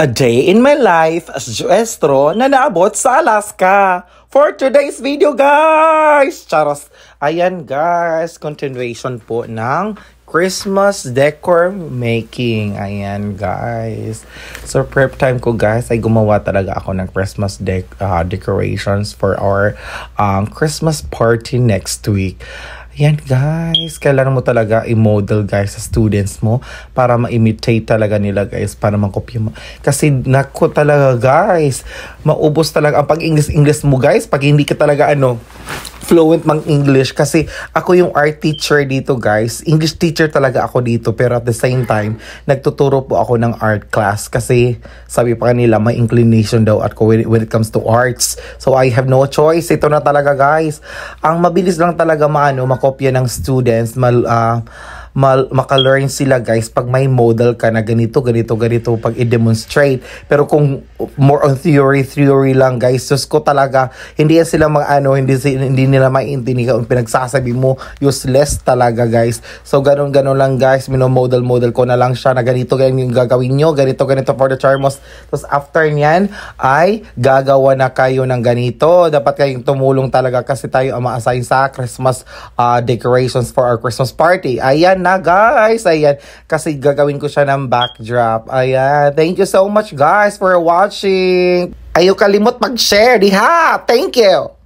A day in my life as Joestro na naabot sa Alaska. For today's video, guys! Charos! Ayan, guys. Continuation po ng Christmas decor making. Ayan, guys. So, prep time ko, guys, ay gumawa talaga ako ng Christmas decorations for our Christmas party next week. Yan, guys, kailangan mo talaga i-model, guys, sa students mo para ma-imitate talaga nila, guys, para makopya mo. Kasi nako talaga, guys, maubos talaga ang pag-English mo, guys, pag hindi ka talaga fluent mang English. Kasi ako yung art teacher dito, guys. English teacher talaga ako dito, pero at the same time nagtuturo po ako ng art class kasi sabi pa kanila may inclination daw at when it comes to arts. So I have no choice. Ito na talaga, guys. Ang mabilis lang talaga makopya ng students, maka-learn sila, guys, pag may model ka na ganito pag i-demonstrate. Pero kung more on theory lang, guys, sus ko talaga, hindi yan sila hindi nila maintindihan kung pinagsasabi mo, useless talaga, guys. So ganun lang, guys, model ko na lang siya na ganito yung gagawin nyo, ganito for the charmos. Tapos after nyan ay gagawa na kayo ng ganito. Dapat kayong tumulong talaga kasi tayo ang ma-assign sa Christmas decorations for our Christmas party. Ayan na, guys. Ayan. Kasi gagawin ko siya ng backdrop. Ayan. Thank you so much, guys, for watching. Ayaw kalimot mag-share, diha. Thank you.